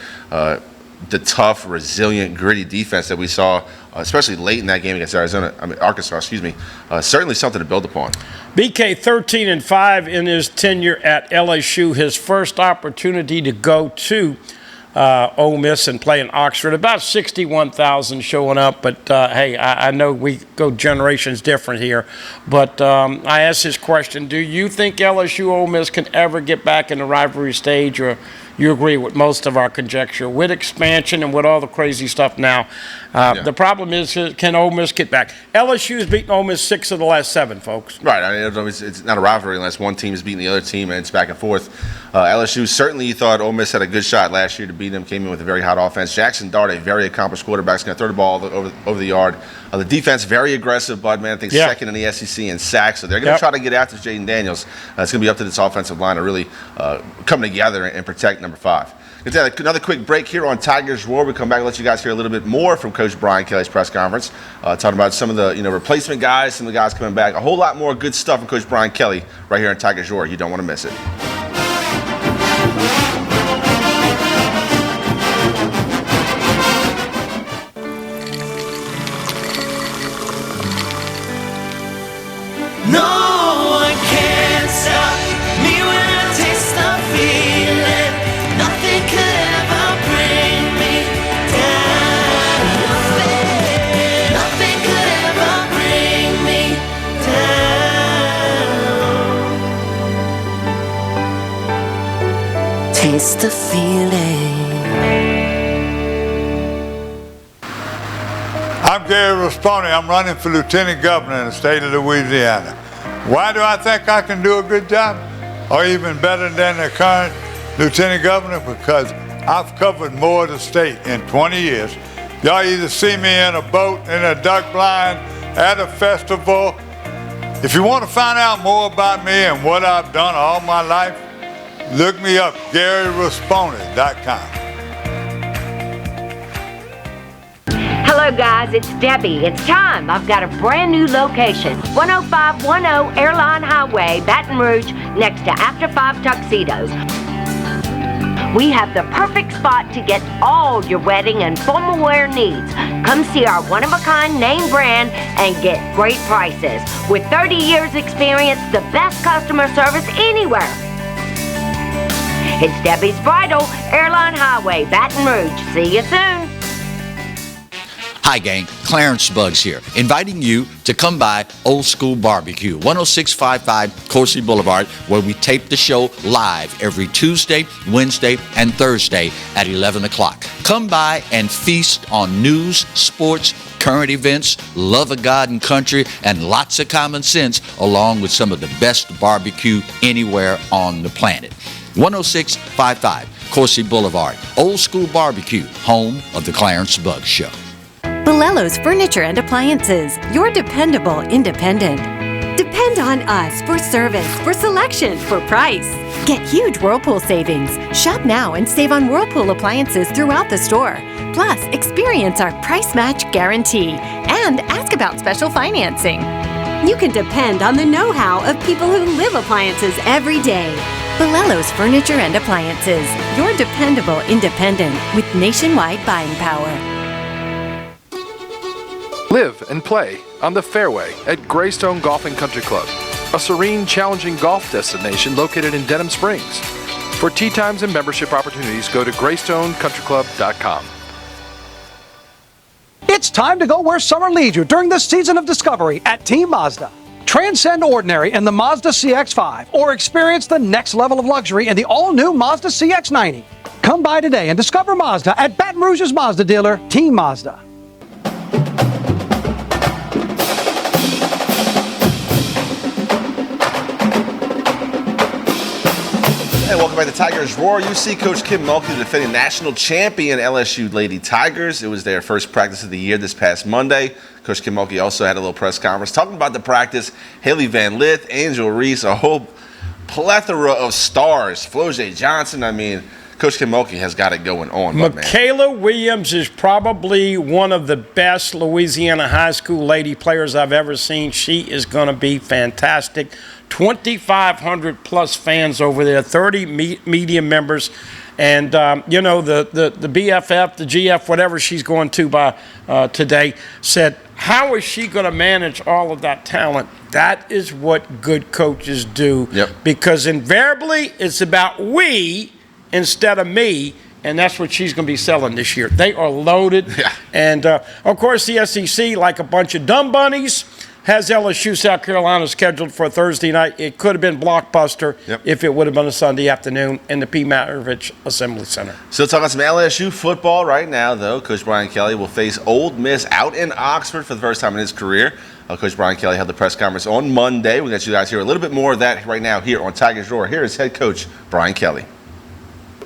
the tough, resilient, gritty defense that we saw, especially late in that game against Arkansas, certainly something to build upon. BK 13-5 in his tenure at LSU. His first opportunity to go to Ole Miss and play in Oxford. About 61,000 showing up, but hey, I know we go generations different here. But I asked this question: do you think LSU Ole Miss can ever get back in the rivalry stage, or you agree with most of our conjecture with expansion and with all the crazy stuff now? The problem is, can Ole Miss get back? LSU's beaten Ole Miss 6 of the last 7, folks. Right. I mean, it's not a rivalry unless one team is beating the other team and it's back and forth. LSU certainly thought Ole Miss had a good shot last year to beat them, came in with a very hot offense. Jackson Dart, a very accomplished quarterback, is going to throw the ball over the yard. The defense, very aggressive, Bud, man. I think second in the SEC in sacks. So they're going to try to get after Jaden Daniels. It's going to be up to this offensive line to really come together and protect number 5. Let's have another quick break here on Tigers Roar. We come back and let you guys hear a little bit more from Coach Brian Kelly's press conference, talking about some of the replacement guys, some of the guys coming back. A whole lot more good stuff from Coach Brian Kelly right here on Tigers Roar. You don't want to miss it. No one can stop me when I taste the feeling. Nothing could ever bring me down. Nothing could ever bring me down. Taste the feeling. I'm Gary Rasponi. I'm running for Lieutenant Governor in the state of Louisiana. Why do I think I can do a good job, or even better than the current Lieutenant Governor? Because I've covered more of the state in 20 years. Y'all either see me in a boat, in a duck blind, at a festival. If you want to find out more about me and what I've done all my life, look me up, GaryRasponi.com. Hello guys, it's Debbie. It's time. I've got a brand new location. 10510 Airline Highway, Baton Rouge, next to After 5 Tuxedos. We have the perfect spot to get all your wedding and formal wear needs. Come see our one-of-a-kind name brand and get great prices. With 30 years experience, the best customer service anywhere. It's Debbie's Bridal, Airline Highway, Baton Rouge. See you soon. Hi, gang. Clarence Buggs here, inviting you to come by Old School Barbecue, 10655 Coursey Boulevard, where we tape the show live every Tuesday, Wednesday, and Thursday at 11 o'clock. Come by and feast on news, sports, current events, love of God and country, and lots of common sense, along with some of the best barbecue anywhere on the planet. 10655 Coursey Boulevard, Old School Barbecue, home of the Clarence Buggs Show. Bolello's Furniture and Appliances, your dependable independent. Depend on us for service, for selection, for price. Get huge Whirlpool savings. Shop now and save on Whirlpool appliances throughout the store. Plus, experience our price match guarantee and ask about special financing. You can depend on the know-how of people who live appliances every day. Bolello's Furniture and Appliances, your dependable independent with nationwide buying power. Live and play on the fairway at Greystone Golf and Country Club, a serene, challenging golf destination located in Denham Springs. For tee times and membership opportunities, go to greystonecountryclub.com. It's time to go where summer leads you during the season of discovery at Team Mazda. Transcend ordinary in the Mazda CX-5 or experience the next level of luxury in the all-new Mazda CX-90. Come by today and discover Mazda at Baton Rouge's Mazda dealer, Team Mazda. Hey, welcome back to Tigers Roar. You see Coach Kim Mulkey, the defending national champion LSU Lady Tigers. It was their first practice of the year this past Monday. Coach Kim Mulkey also had a little press conference talking about the practice. Haley Van Lith, Angel Reese, a whole plethora of stars. Floje Johnson. I mean, Coach Kim Mulkey has got it going on. Michaela Williams is probably one of the best Louisiana high school lady players I've ever seen. She is going to be fantastic. 2,500 plus fans over there, 30 media members, and you know the BFF, the GF, whatever she's going to by today, said, how is she going to manage all of that talent? That is what good coaches do. Yep. Because invariably it's about we instead of me, and that's what she's going to be selling this year. They are loaded. Yeah. And, of course, the SEC, like a bunch of dumb bunnies, has LSU South Carolina scheduled for Thursday night. It could have been blockbuster if it would have been a Sunday afternoon in the P. Maravich Assembly Center. Still talking some LSU football right now, though. Coach Brian Kelly will face Ole Miss out in Oxford for the first time in his career. Coach Brian Kelly held the press conference on Monday. We'll get you guys hear a little bit more of that right now here on Tigers Roar. Here is head coach Brian Kelly.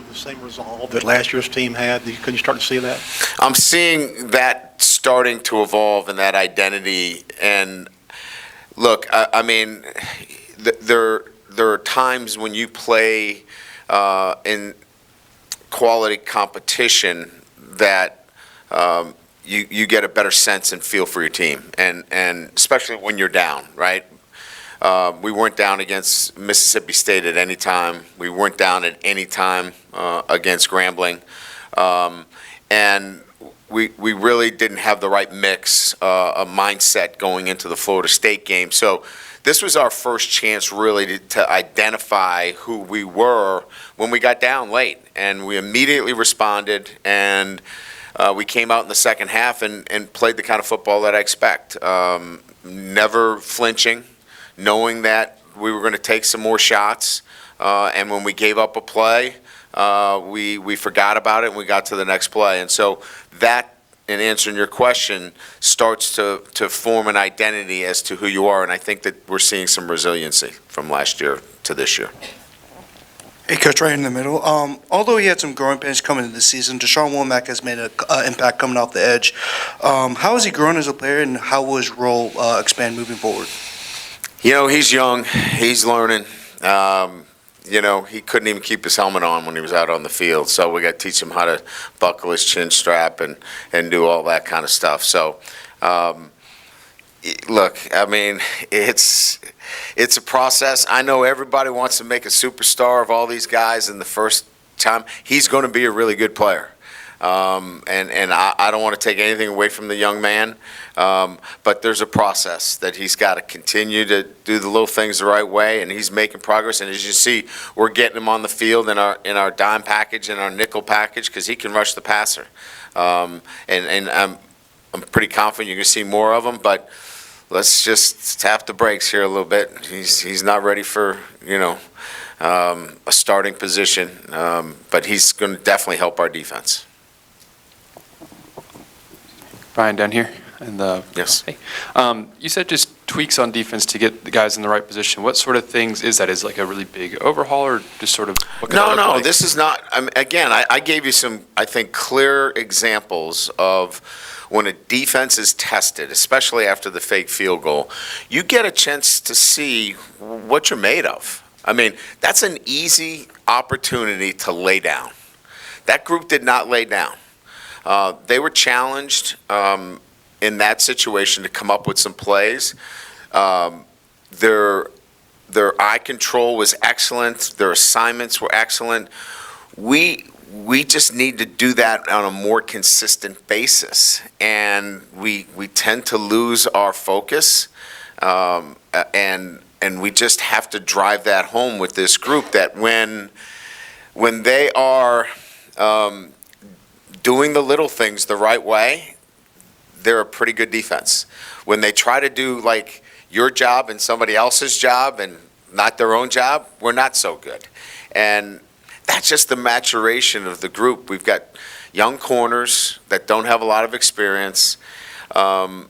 The same resolve that last year's team had. Can you start to see that? I'm seeing that starting to evolve in that identity. And look, I mean, there are times when you play in quality competition that you get a better sense and feel for your team, and especially when you're down, right? We weren't down against Mississippi State at any time. We weren't down at any time against Grambling. And we really didn't have the right mix, a mindset going into the Florida State game. So this was our first chance really to identify who we were when we got down late. And we immediately responded, and we came out in the second half and played the kind of football that I expect. Never flinching, knowing that we were going to take some more shots, and when we gave up a play, we forgot about it and we got to the next play. And so that, in answering your question, starts to form an identity as to who you are, and I think that we're seeing some resiliency from last year to this year. Hey, Coach, right in the middle. Although he had some growing pains coming into the season, Deshaun Womack has made an impact coming off the edge. How has he grown as a player, and how will his role expand moving forward? You know, he's young. He's learning. You know, he couldn't even keep his helmet on when he was out on the field. So we got to teach him how to buckle his chin strap and do all that kind of stuff. So, look, I mean, it's a process. I know everybody wants to make a superstar of all these guys in the first time, he's going to be a really good player. And I don't want to take anything away from the young man, but there's a process that he's got to continue to do the little things the right way, and he's making progress. And as you see, we're getting him on the field in our dime package and our nickel package because he can rush the passer. And I'm pretty confident you're going to see more of him, but let's just tap the brakes here a little bit. He's not ready for, a starting position, but he's going to definitely help our defense. Brian, down here. Yes. Hey. You said just tweaks on defense to get the guys in the right position. What sort of things is that? Is it like a really big overhaul or just sort of what could that look like? This is not. Again, I gave you some, I think, clear examples of when a defense is tested, especially after the fake field goal, you get a chance to see what you're made of. I mean, that's an easy opportunity to lay down. That group did not lay down. They were challenged in that situation to come up with some plays. Their eye control was excellent. Their assignments were excellent. We just need to do that on a more consistent basis, and we tend to lose our focus, and we just have to drive that home with this group that when they are doing the little things the right way, they're a pretty good defense. When they try to do like your job and somebody else's job and not their own job, we're not so good. And that's just the maturation of the group. We've got young corners that don't have a lot of experience, and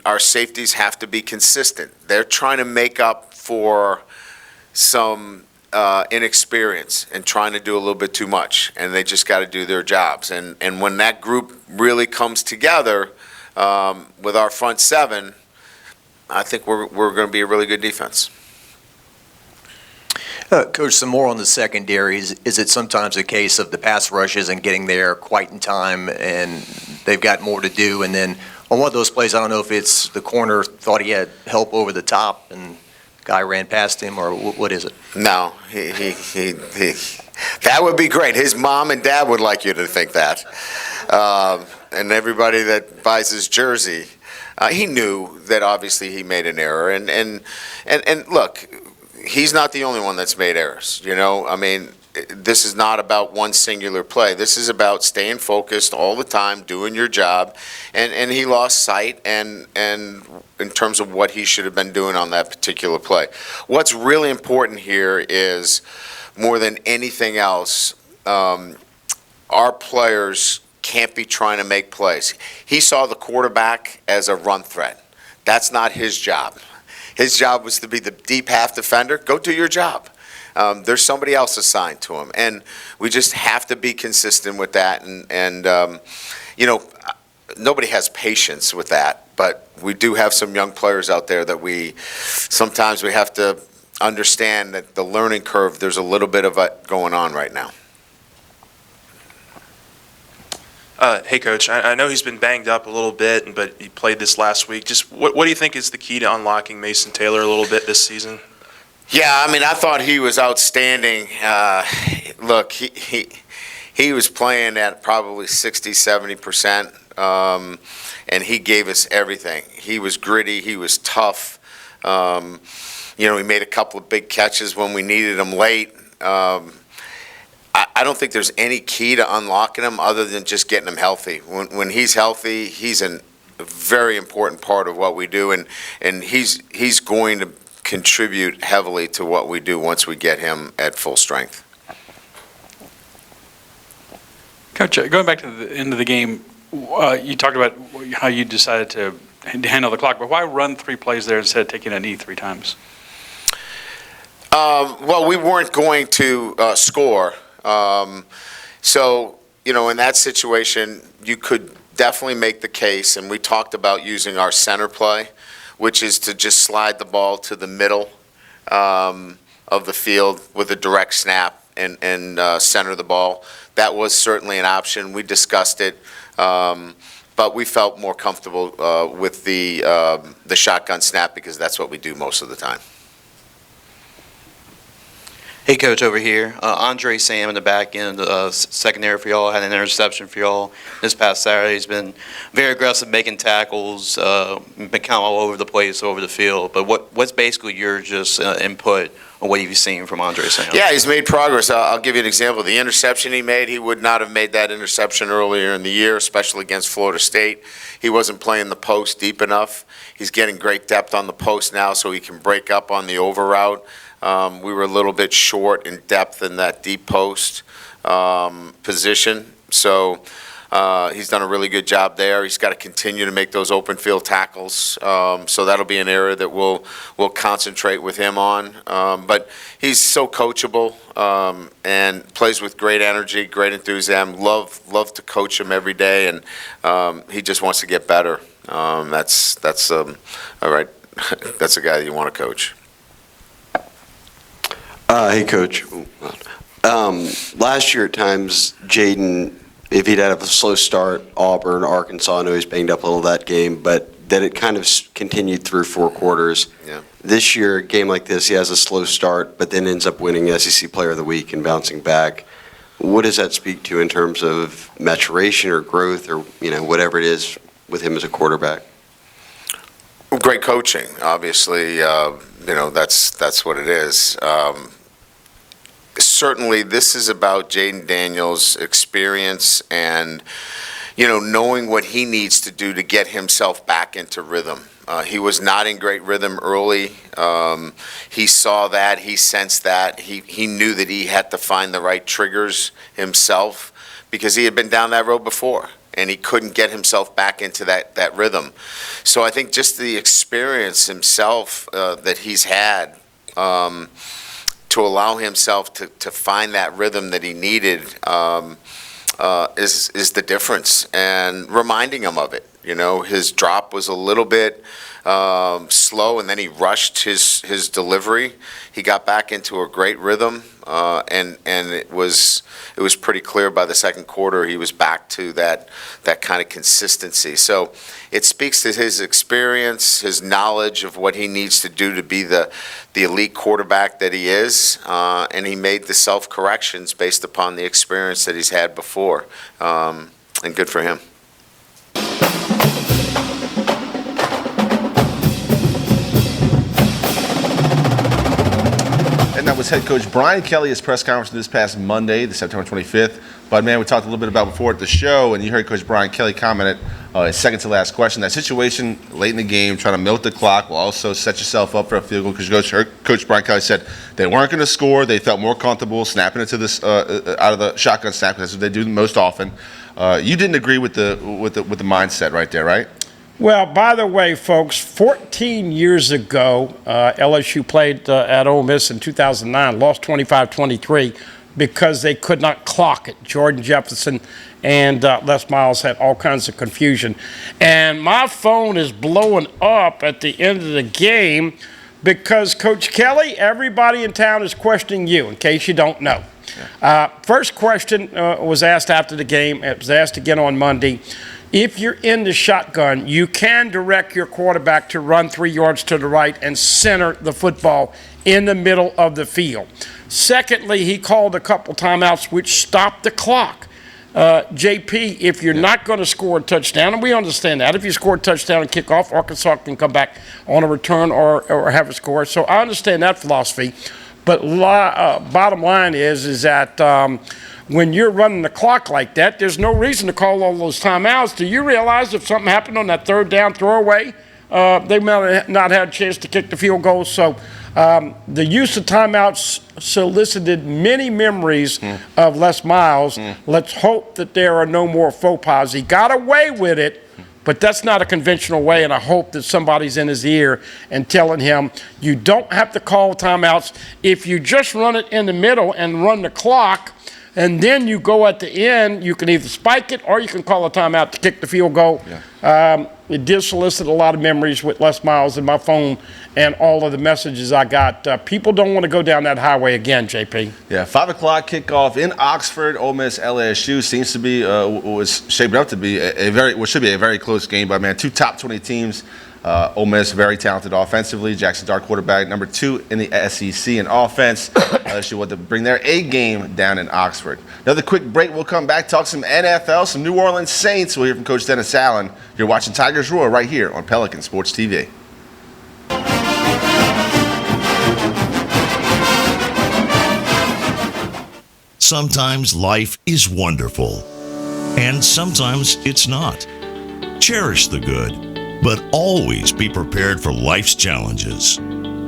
our safeties have to be consistent. They're trying to make up for some inexperience and trying to do a little bit too much, and they just got to do their jobs. And when that group really comes together with our front seven, I think we're going to be a really good defense. Coach, some more on the secondaries. Is it sometimes a case of the pass rush isn't getting there quite in time and they've got more to do? And then on one of those plays, I don't know if it's the corner thought he had help over the top and guy ran past him, or what is it? No, he that would be great. His mom and dad would like you to think that. And everybody that buys his jersey, he knew that obviously he made an error. And look, he's not the only one that's made errors. I mean, this is not about one singular play. This is about staying focused all the time, doing your job, and he lost sight and in terms of what he should have been doing on that particular play. What's really important here is, more than anything else, our players can't be trying to make plays. He saw the quarterback as a run threat. That's not his job. His job was to be the deep half defender. Go do your job. There's somebody else assigned to him, and we just have to be consistent with that. And nobody has patience with that, but we do have some young players out there that sometimes we have to understand that the learning curve, there's a little bit of it going on right now. Hey, Coach, I know he's been banged up a little bit, but he played this last week. Just what do you think is the key to unlocking Mason Taylor a little bit this season? Yeah, I mean, I thought he was outstanding. Look, he was playing at probably 60, 70%, and he gave us everything. He was gritty. He was tough. He made a couple of big catches when we needed him late. I don't think there's any key to unlocking him other than just getting him healthy. When he's healthy, he's a very important part of what we do, and he's going to contribute heavily to what we do once we get him at full strength. Coach, going back to the end of the game, you talked about how you decided to handle the clock, but why run 3 plays there instead of taking a knee 3 times? Well, we weren't going to score. So, in that situation, you could definitely make the case, and we talked about using our center play, which is to just slide the ball to the middle of the field with a direct snap and center the ball. That was certainly an option. We discussed it, but we felt more comfortable with the shotgun snap because that's what we do most of the time. Hey, Coach, over here. Andre Sam in the back end, secondary for y'all, had an interception for y'all this past Saturday. He's been very aggressive, making tackles, been kind of all over the place, over the field. But what's basically your just input on what you've seen from Andre Sam? Yeah, he's made progress. I'll give you an example. The interception he made, he would not have made that interception earlier in the year, especially against Florida State. He wasn't playing the post deep enough. He's getting great depth on the post now so he can break up on the over route. We were a little bit short in depth in that deep post position. So he's done a really good job there. He's got to continue to make those open field tackles. So that'll be an area that we'll concentrate with him on. But he's so coachable and plays with great energy, great enthusiasm. Love to coach him every day, and he just wants to get better. That's all right. That's a guy that you want to coach. Hey, Coach. Last year at times, Jaden, if he'd had a slow start, Auburn, Arkansas, I know he's banged up a little that game, but that it kind of continued through 4 quarters. Yeah. This year, a game like this, he has a slow start, but then ends up winning SEC Player of the Week and bouncing back. What does that speak to in terms of maturation or growth or, whatever it is with him as a quarterback? Great coaching, obviously. That's what it is. Certainly, this is about Jaden Daniels' experience and, knowing what he needs to do to get himself back into rhythm. He was not in great rhythm early. He saw that. He sensed that. He knew that he had to find the right triggers himself because he had been down that road before, and he couldn't get himself back into that rhythm. So I think just the experience himself that he's had to allow himself to find that rhythm that he needed is the difference, and reminding him of it. His drop was a little bit slow, and then he rushed his delivery. He got back into a great rhythm, and it was pretty clear by the second quarter he was back to that kind of consistency. So it speaks to his experience, his knowledge of what he needs to do to be the elite quarterback that he is, and he made the self-corrections based upon the experience that he's had before, and good for him. And that was head coach Brian Kelly's press conference this past Monday, the September 25th. But, man, we talked a little bit about before at the show, and you heard Coach Brian Kelly comment his second to last question. That situation late in the game, trying to milk the clock will also set yourself up for a field goal, because Coach Brian Kelly said they weren't going to score. They felt more comfortable snapping it to this out of the shotgun snap, because that's what they do most often. You didn't agree with the mindset right there, right? Well, by the way, folks, 14 years ago, LSU played at Ole Miss in 2009, lost 25-23 because they could not clock it. Jordan Jefferson and Les Miles had all kinds of confusion. And my phone is blowing up at the end of the game because, Coach Kelly, everybody in town is questioning you, in case you don't know. First question was asked after the game. It was asked again on Monday. If you're in the shotgun, you can direct your quarterback to run 3 yards to the right and center the football in the middle of the field. Secondly, he called a couple timeouts which stopped the clock. JP, if you're not going to score a touchdown, and we understand that, if you score a touchdown and kick off, Arkansas can come back on a return or have a score. So I understand that philosophy. But bottom line is that when you're running the clock like that, there's no reason to call all those timeouts. Do you realize if something happened on that third down throwaway, they might not have a chance to kick the field goal? So the use of timeouts solicited many memories of Les Miles. Let's hope that there are no more faux pas. He got away with it, but that's not a conventional way, and I hope that somebody's in his ear and telling him, you don't have to call timeouts. If you just run it in the middle and run the clock, and then you go at the end, you can either spike it or you can call a timeout to kick the field goal. It did solicit a lot of memories with Les Miles in my phone and all of the messages I got. People don't want to go down that highway again, JP. Yeah, 5 o'clock kickoff in Oxford. Ole Miss LSU seems to be was shaping up to be what should be a very close game. But man, two top 20 teams Ole Miss, very talented offensively. Jackson Dart, quarterback, number 2 in the SEC in offense. LSU want to bring their A game down in Oxford. Another quick break. We'll come back, talk some NFL, some New Orleans Saints. We'll hear from Coach Dennis Allen. You're watching Tigers Roar right here on Pelican Sports TV. Sometimes life is wonderful, and sometimes it's not. Cherish the good, but always be prepared for life's challenges.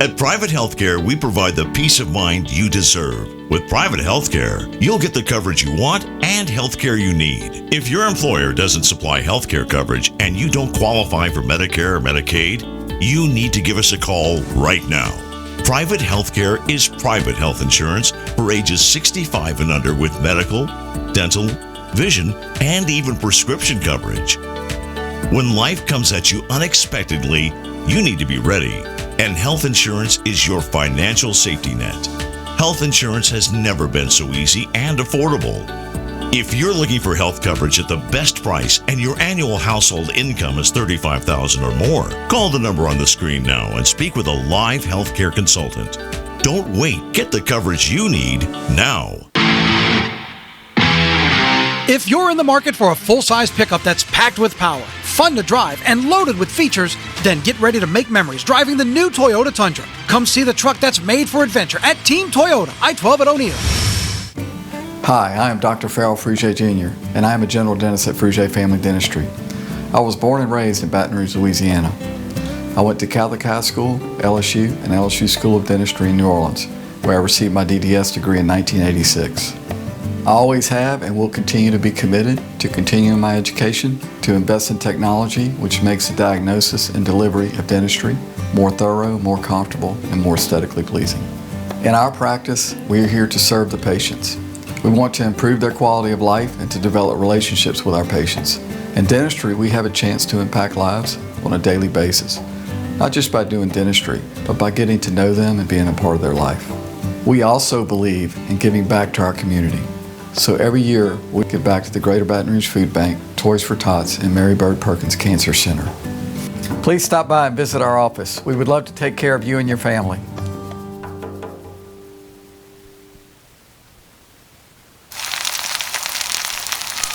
At Private Healthcare, we provide the peace of mind you deserve. With Private Healthcare, you'll get the coverage you want and healthcare you need. If your employer doesn't supply healthcare coverage and you don't qualify for Medicare or Medicaid, you need to give us a call right now. Private Healthcare is private health insurance for ages 65 and under with medical, dental, vision, and even prescription coverage. When life comes at you unexpectedly, you need to be ready, and health insurance is your financial safety net. Health insurance has never been so easy and affordable. If you're looking for health coverage at the best price and your annual household income is $35,000 or more, call the number on the screen now and speak with a live healthcare consultant. Don't wait. Get the coverage you need now. If you're in the market for a full-size pickup that's packed with power, fun to drive, and loaded with features, then get ready to make memories driving the new Toyota Tundra. Come see the truck that's made for adventure at Team Toyota, I-12 at O'Neill. Hi, I am Dr. Farrell Frugier Jr., and I am a general dentist at Frugier Family Dentistry. I was born and raised in Baton Rouge, Louisiana. I went to Catholic High School, LSU, and LSU School of Dentistry in New Orleans, where I received my DDS degree in 1986. I always have and will continue to be committed to continuing my education, to invest in technology which makes the diagnosis and delivery of dentistry more thorough, more comfortable, and more aesthetically pleasing. In our practice, we are here to serve the patients. We want to improve their quality of life and to develop relationships with our patients. In dentistry, we have a chance to impact lives on a daily basis, not just by doing dentistry, but by getting to know them and being a part of their life. We also believe in giving back to our community. So every year, we give back to the Greater Baton Rouge Food Bank, Toys for Tots, and Mary Bird Perkins Cancer Center. Please stop by and visit our office. We would love to take care of you and your family.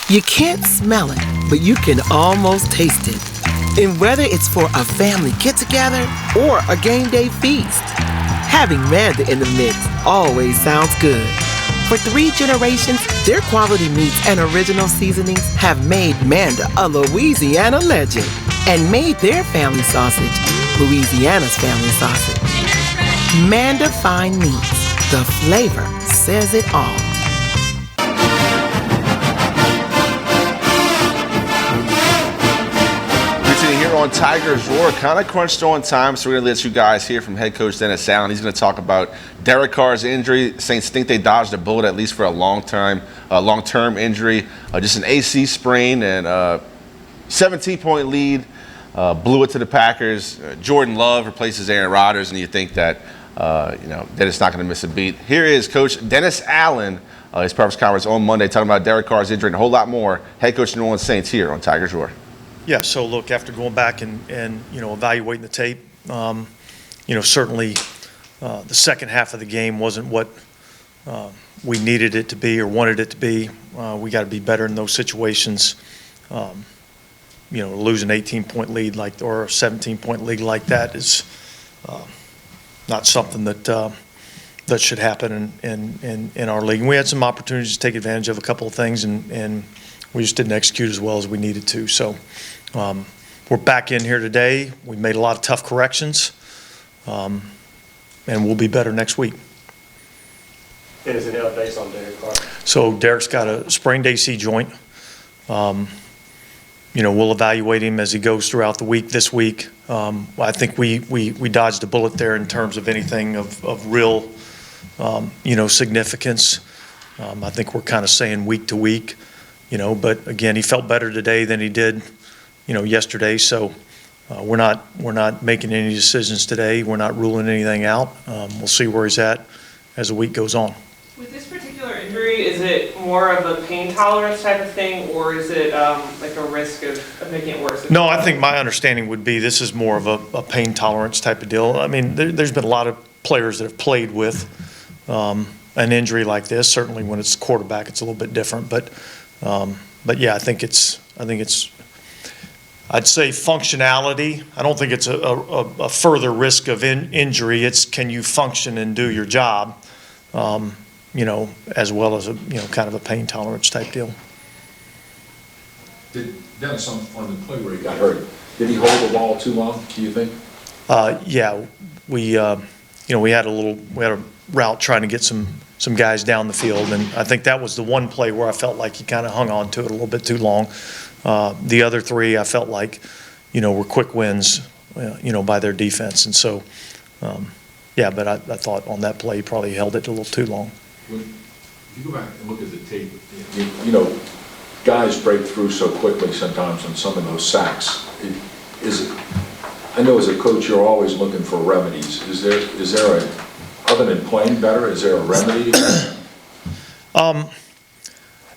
You can't smell it, but you can almost taste it. And whether it's for a family get-together or a game day feast, having Manda in the mix always sounds good. For 3 generations, their quality meats and original seasonings have made Manda a Louisiana legend and made their family sausage Louisiana's family sausage. Manda Fine Meats. The flavor says it all. Here on Tigers Roar, kind of crunched on time, so we're going to let you guys hear from head coach Dennis Allen. He's going to talk about Derek Carr's injury. Saints think they dodged a bullet, at least for a long-term injury. Just an AC sprain and 17-point lead. Blew it to the Packers. Jordan Love replaces Aaron Rodgers, and you think that Dennis not going to miss a beat. Here is Coach Dennis Allen, his press conference on Monday, talking about Derek Carr's injury and a whole lot more. Head coach of New Orleans Saints here on Tigers Roar. Yeah, so look, after going back and evaluating the tape, certainly the second half of the game wasn't what we needed it to be or wanted it to be. We got to be better in those situations. Lose an 18-point lead or a 17-point lead like that is not something that should happen in our league. And we had some opportunities to take advantage of a couple of things, and we just didn't execute as well as we needed to. So we're back in here today. We made a lot of tough corrections, and we'll be better next week. Anything else based on Derek Carr? So Derek's got a sprained AC joint. We'll evaluate him as he goes throughout the week this week. I think we dodged a bullet there in terms of anything of real, significance. I think we're kind of saying week to week. But again, he felt better today than he did, yesterday. So we're not making any decisions today. We're not ruling anything out. We'll see where he's at as the week goes on. With this particular injury, injury, is it more of a pain tolerance type of thing, or is it like a risk of making it worse? No, I think my understanding would be this is more of a pain tolerance type of deal. I mean, there's been a lot of players that have played with an injury like this. Certainly when it's quarterback, it's a little bit different. But yeah, I think it's I'd say functionality. I don't think it's a further risk of injury. It's can you function and do your job, as well as kind of a pain tolerance type deal. Did Dennis on the play where he got hurt, did he hold the ball too long, do you think? Yeah, we had a route trying to get some guys down the field, and I think that was the one play where I felt like he kind of hung on to it a little bit too long. The other three, I felt like, were quick wins, by their defense, and so, but I thought on that play he probably held it a little too long. If you go back and look at the tape, guys break through so quickly sometimes on some of those sacks. I know as a coach you're always looking for remedies. Is there other than playing better, is there a remedy?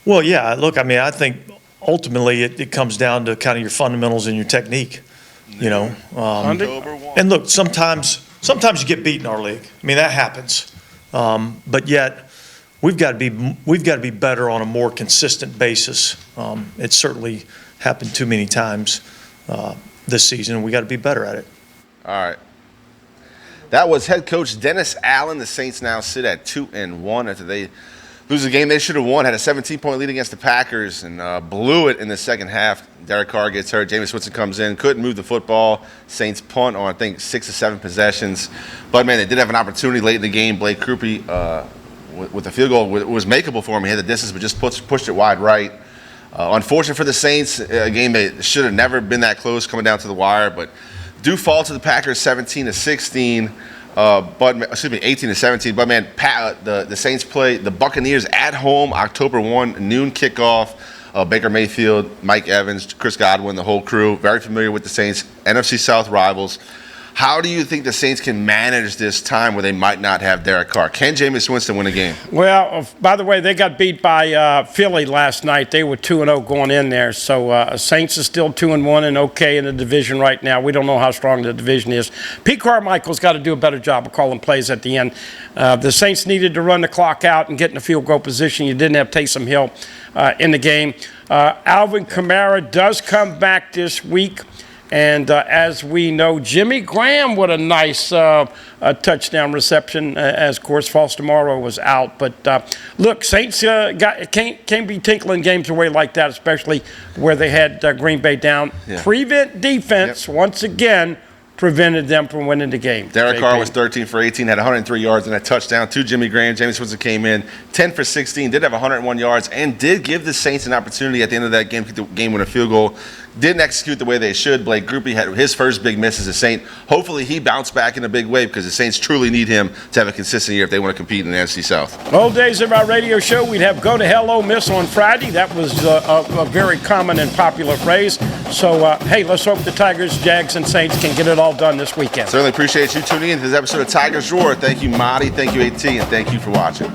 Well, yeah, look, I mean, I think ultimately it comes down to kind of your fundamentals and your technique, and look, sometimes you get beat in our league. I mean, that happens. But yet we've got to be better on a more consistent basis. It's certainly happened too many times this season, and we got to be better at it. All right. That was head coach Dennis Allen. The Saints now sit at 2-1 after they lose a game they should have won. Had a 17-point lead against the Packers and blew it in the second half. Derek Carr gets hurt. Jameis Winston comes in, couldn't move the football. Saints punt on, I think, 6 or 7 possessions. But, man, they did have an opportunity late in the game. Blake Krupe with the field goal was makeable for him. He had the distance but just pushed it wide right. Unfortunate for the Saints, a game that should have never been that close coming down to the wire, but do fall to the Packers 17-16. 18-17. But man, the Saints play the Buccaneers at home October 1, noon kickoff. Baker Mayfield, Mike Evans, Chris Godwin, the whole crew, very familiar with the Saints, NFC South rivals. How do you think the Saints can manage this time where they might not have Derek Carr? Can Jameis Winston win a game? Well, by the way, they got beat by Philly last night. They were 2-0 going in there. So Saints is still 2-1 and okay in the division right now. We don't know how strong the division is. Pete Carmichael's got to do a better job of calling plays at the end. The Saints needed to run the clock out and get in a field goal position. You didn't have Taysom Hill in the game. Alvin Kamara does come back this week. And as we know, Jimmy Graham with a nice touchdown reception, as, of course, Foster Morrow was out. But, look, Saints can't be tinkling games away like that, especially where they had Green Bay down. Yeah. Prevent defense, once again, prevented them from winning the game. Derek Carr was 13 for 18, had 103 yards and a touchdown to Jimmy Graham. Jameis Winston came in 10 for 16, did have 101 yards, and did give the Saints an opportunity at the end of that game to get the game with a field goal. Didn't execute the way they should. Blake Krupe had his first big miss as a Saint. Hopefully he bounced back in a big way because the Saints truly need him to have a consistent year if they want to compete in the NFC South. Old days of our radio show, we'd have Go to Hell, Ole Miss on Friday. That was a very common and popular phrase. So, hey, let's hope the Tigers, Jags, and Saints can get it all done this weekend. Certainly appreciate you tuning in to this episode of Tigers Roar. Thank you, Marty. Thank you, AT, and thank you for watching.